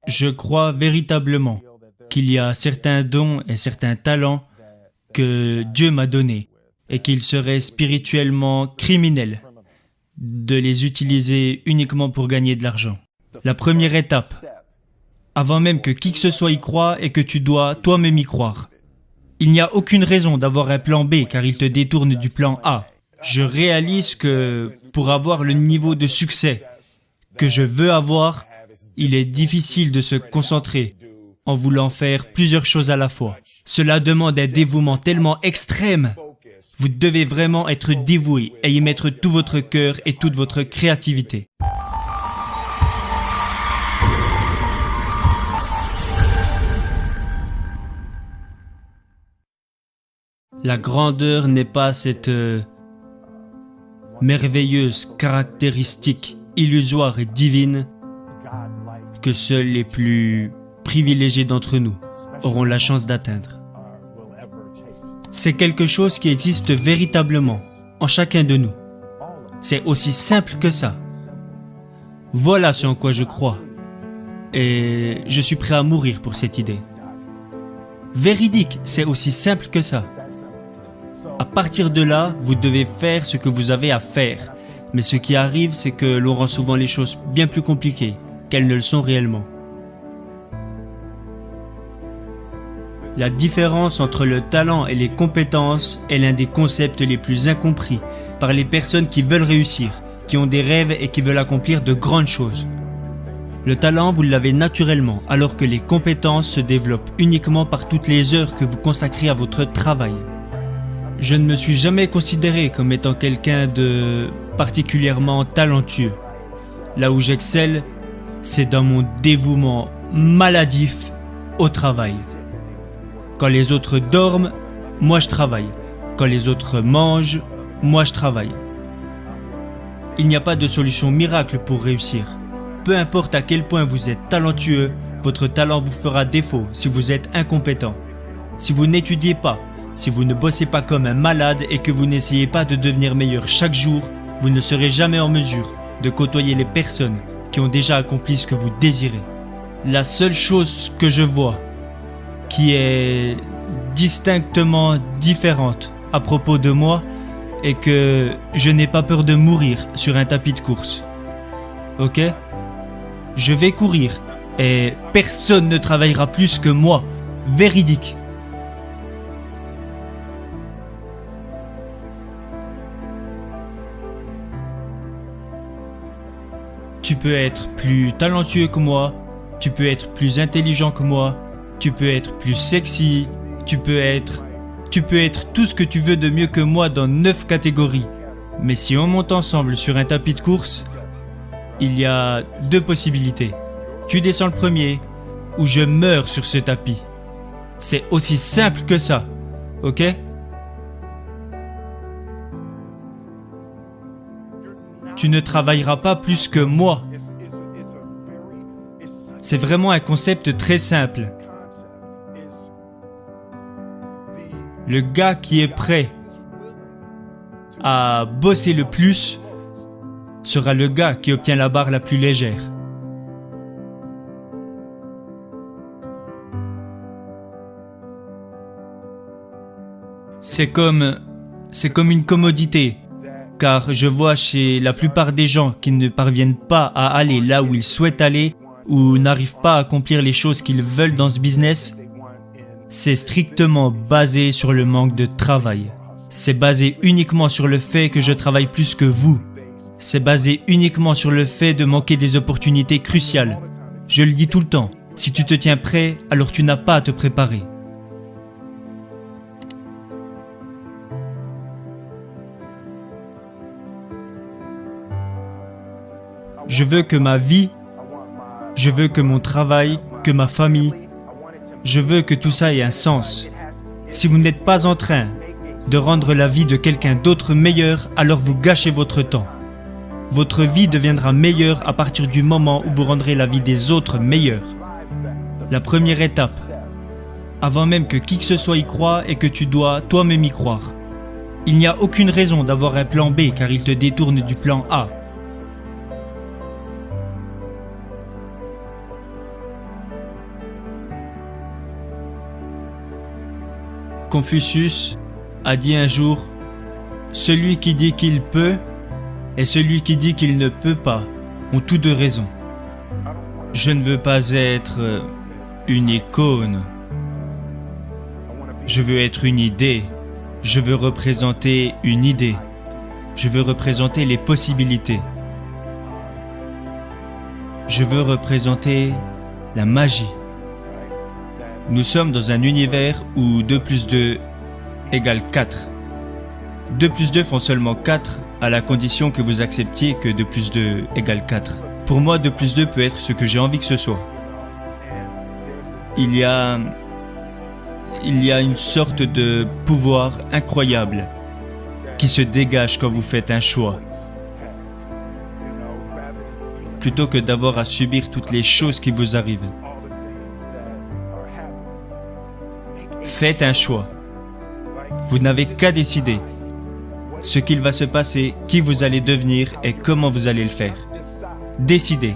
Je crois véritablement qu'il y a certains dons et certains talents que Dieu m'a donnés et qu'il serait spirituellement criminel de les utiliser uniquement pour gagner de l'argent. La première étape, avant même que qui que ce soit y croie et que tu dois toi-même y croire. Il n'y a aucune raison d'avoir un plan B car il te détourne du plan A. Je réalise que pour avoir le niveau de succès que je veux avoir, il est difficile de se concentrer en voulant faire plusieurs choses à la fois. Cela demande un dévouement tellement extrême. Vous devez vraiment être dévoué et y mettre tout votre cœur et toute votre créativité. La grandeur n'est pas cette merveilleuse caractéristique illusoire et divine que seuls les plus privilégiés d'entre nous auront la chance d'atteindre. C'est quelque chose qui existe véritablement en chacun de nous. C'est aussi simple que ça. Voilà ce en quoi je crois. Et je suis prêt à mourir pour cette idée. Véridique, c'est aussi simple que ça. À partir de là, vous devez faire ce que vous avez à faire. Mais ce qui arrive, c'est que l'on rend souvent les choses bien plus compliquées qu'elles ne le sont réellement. La différence entre le talent et les compétences est l'un des concepts les plus incompris par les personnes qui veulent réussir, qui ont des rêves et qui veulent accomplir de grandes choses. Le talent, vous l'avez naturellement, alors que les compétences se développent uniquement par toutes les heures que vous consacrez à votre travail. Je ne me suis jamais considéré comme étant quelqu'un de particulièrement talentueux. Là où j'excelle, c'est dans mon dévouement maladif au travail. Quand les autres dorment, moi je travaille. Quand les autres mangent, moi je travaille. Il n'y a pas de solution miracle pour réussir. Peu importe à quel point vous êtes talentueux, votre talent vous fera défaut si vous êtes incompétent. Si vous n'étudiez pas, si vous ne bossez pas comme un malade et que vous n'essayez pas de devenir meilleur chaque jour, vous ne serez jamais en mesure de côtoyer les personnes qui ont déjà accompli ce que vous désirez. La seule chose que je vois qui est distinctement différente à propos de moi est que je n'ai pas peur de mourir sur un tapis de course. Ok ? Je vais courir et personne ne travaillera plus que moi. Véridique. Tu peux être plus talentueux que moi, tu peux être plus intelligent que moi, tu peux être plus sexy, tu peux être tout ce que tu veux de mieux que moi dans 9 catégories. Mais si on monte ensemble sur un tapis de course, il y a 2 possibilités. Tu descends le premier, ou je meurs sur ce tapis. C'est aussi simple que ça, ok ? Tu ne travailleras pas plus que moi. C'est vraiment un concept très simple. Le gars qui est prêt à bosser le plus sera le gars qui obtient la barre la plus légère. C'est comme une commodité. Car je vois chez la plupart des gens qui ne parviennent pas à aller là où ils souhaitent aller ou n'arrivent pas à accomplir les choses qu'ils veulent dans ce business, c'est strictement basé sur le manque de travail. C'est basé uniquement sur le fait que je travaille plus que vous. C'est basé uniquement sur le fait de manquer des opportunités cruciales. Je le dis tout le temps, si tu te tiens prêt, alors tu n'as pas à te préparer. Je veux que ma vie, je veux que mon travail, que ma famille, je veux que tout ça ait un sens. Si vous n'êtes pas en train de rendre la vie de quelqu'un d'autre meilleure, alors vous gâchez votre temps. Votre vie deviendra meilleure à partir du moment où vous rendrez la vie des autres meilleure. La première étape, avant même que qui que ce soit y croie, est que tu dois toi-même y croire. Il n'y a aucune raison d'avoir un plan B car il te détourne du plan A. Confucius a dit un jour, « Celui qui dit qu'il peut et celui qui dit qu'il ne peut pas ont tous deux raison. » Je ne veux pas être une icône. Je veux être une idée. Je veux représenter une idée. Je veux représenter les possibilités. Je veux représenter la magie. Nous sommes dans un univers où 2 plus 2 égale 4. 2 plus 2 font seulement 4 à la condition que vous acceptiez que 2 plus 2 égale 4. Pour moi, 2 plus 2 peut être ce que j'ai envie que ce soit. Il y a une sorte de pouvoir incroyable qui se dégage quand vous faites un choix. Plutôt que d'avoir à subir toutes les choses qui vous arrivent. Faites un choix. Vous n'avez qu'à décider ce qu'il va se passer, qui vous allez devenir et comment vous allez le faire. Décidez.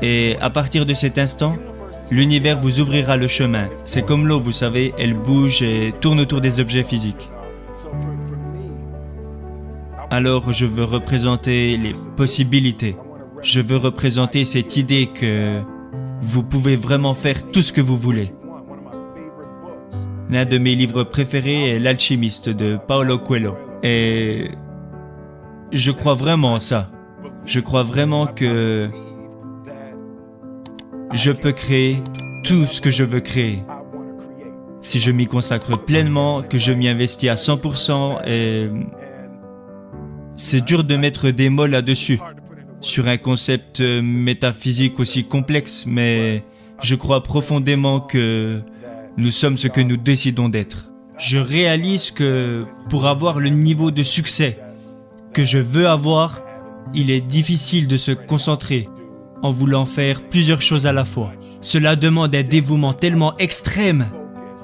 Et à partir de cet instant, l'univers vous ouvrira le chemin. C'est comme l'eau, vous savez, elle bouge et tourne autour des objets physiques. Alors je veux représenter les possibilités. Je veux représenter cette idée que vous pouvez vraiment faire tout ce que vous voulez. L'un de mes livres préférés est L'Alchimiste de Paulo Coelho. Et je crois vraiment en ça. Je crois vraiment que je peux créer tout ce que je veux créer. Si je m'y consacre pleinement, que je m'y investis à 100%, et c'est dur de mettre des mots là-dessus, sur un concept métaphysique aussi complexe, mais je crois profondément que nous sommes ce que nous décidons d'être. Je réalise que pour avoir le niveau de succès que je veux avoir, il est difficile de se concentrer en voulant faire plusieurs choses à la fois. Cela demande un dévouement tellement extrême.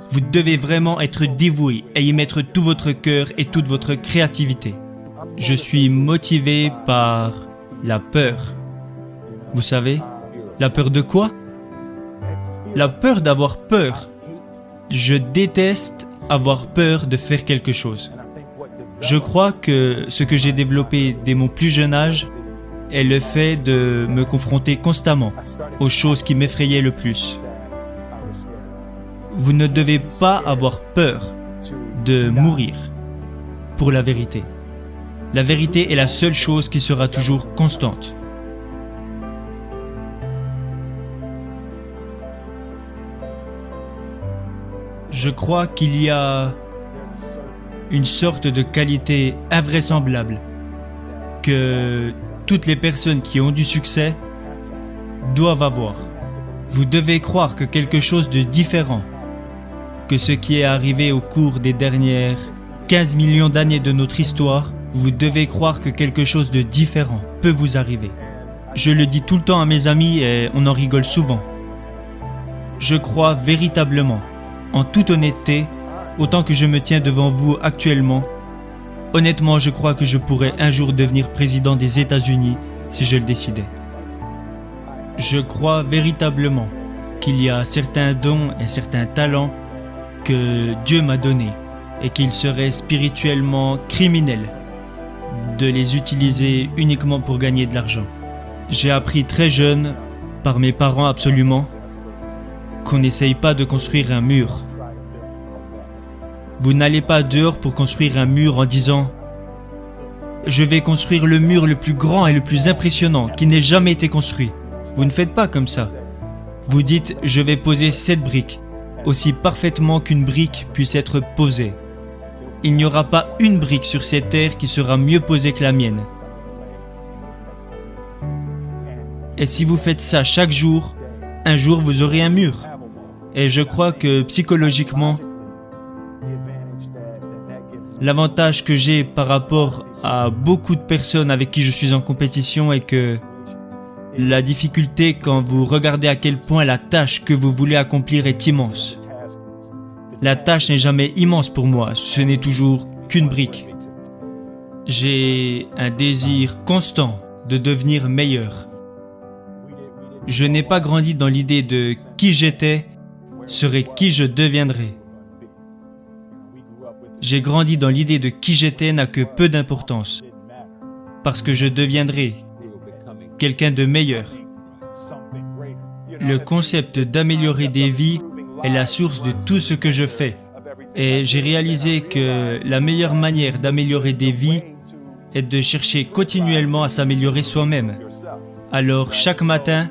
Vous devez vraiment être dévoué et y mettre tout votre cœur et toute votre créativité. Je suis motivé par la peur. Vous savez, la peur de quoi? La peur d'avoir peur. Je déteste avoir peur de faire quelque chose. Je crois que ce que j'ai développé dès mon plus jeune âge est le fait de me confronter constamment aux choses qui m'effrayaient le plus. Vous ne devez pas avoir peur de mourir pour la vérité. La vérité est la seule chose qui sera toujours constante. Je crois qu'il y a une sorte de qualité invraisemblable que toutes les personnes qui ont du succès doivent avoir. Vous devez croire que quelque chose de différent que ce qui est arrivé au cours des dernières 15 millions d'années de notre histoire, vous devez croire que quelque chose de différent peut vous arriver. Je le dis tout le temps à mes amis et on en rigole souvent. Je crois véritablement, en toute honnêteté, autant que je me tiens devant vous actuellement, honnêtement, je crois que je pourrais un jour devenir président des États-Unis si je le décidais. Je crois véritablement qu'il y a certains dons et certains talents que Dieu m'a donnés et qu'il serait spirituellement criminel de les utiliser uniquement pour gagner de l'argent. J'ai appris très jeune, par mes parents absolument, qu'on n'essaye pas de construire un mur. Vous n'allez pas dehors pour construire un mur en disant « Je vais construire le mur le plus grand et le plus impressionnant qui n'ait jamais été construit ». Vous ne faites pas comme ça. Vous dites « Je vais poser cette brique » aussi parfaitement qu'une brique puisse être posée. Il n'y aura pas une brique sur cette terre qui sera mieux posée que la mienne. Et si vous faites ça chaque jour, un jour vous aurez un mur. Et je crois que psychologiquement, l'avantage que j'ai par rapport à beaucoup de personnes avec qui je suis en compétition est que la difficulté quand vous regardez à quel point la tâche que vous voulez accomplir est immense. La tâche n'est jamais immense pour moi, ce n'est toujours qu'une brique. J'ai un désir constant de devenir meilleur. Je n'ai pas grandi dans l'idée de qui j'étais serait qui je deviendrais. J'ai grandi dans l'idée de qui j'étais n'a que peu d'importance, parce que je deviendrai quelqu'un de meilleur. Le concept d'améliorer des vies est la source de tout ce que je fais. Et j'ai réalisé que la meilleure manière d'améliorer des vies est de chercher continuellement à s'améliorer soi-même. Alors chaque matin,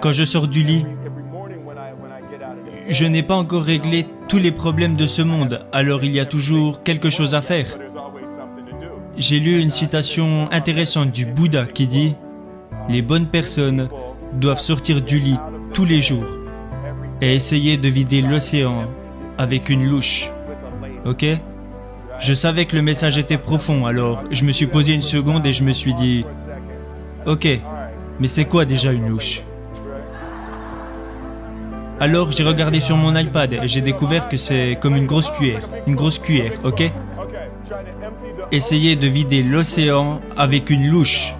quand je sors du lit, je n'ai pas encore réglé tous les problèmes de ce monde, alors il y a toujours quelque chose à faire. J'ai lu une citation intéressante du Bouddha qui dit « Les bonnes personnes doivent sortir du lit tous les jours et essayer de vider l'océan avec une louche. » Ok ? Je savais que le message était profond, alors je me suis posé une seconde et je me suis dit « Ok, mais c'est quoi déjà une louche ?» Alors j'ai regardé sur mon iPad et j'ai découvert que c'est comme une grosse cuillère, ok ? Essayer de vider l'océan avec une louche.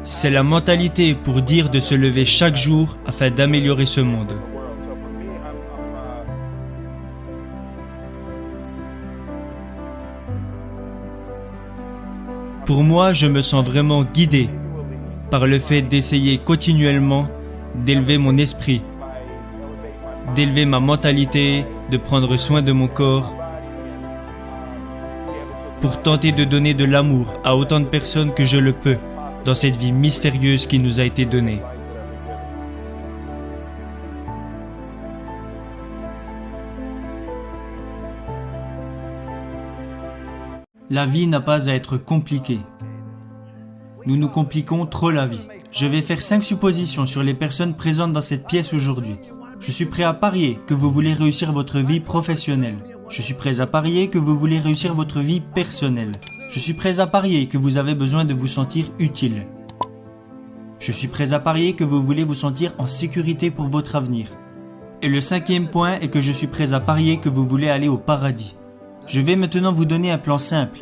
C'est la mentalité pour dire de se lever chaque jour afin d'améliorer ce monde. Pour moi, je me sens vraiment guidé par le fait d'essayer continuellement d'élever mon esprit, d'élever ma mentalité, de prendre soin de mon corps, pour tenter de donner de l'amour à autant de personnes que je le peux dans cette vie mystérieuse qui nous a été donnée. La vie n'a pas à être compliquée. Nous nous compliquons trop la vie. Je vais faire 5 suppositions sur les personnes présentes dans cette pièce aujourd'hui. Je suis prêt à parier que vous voulez réussir votre vie professionnelle. Je suis prêt à parier que vous voulez réussir votre vie personnelle. Je suis prêt à parier que vous avez besoin de vous sentir utile. Je suis prêt à parier que vous voulez vous sentir en sécurité pour votre avenir. Et le 5e point est que je suis prêt à parier que vous voulez aller au paradis. Je vais maintenant vous donner un plan simple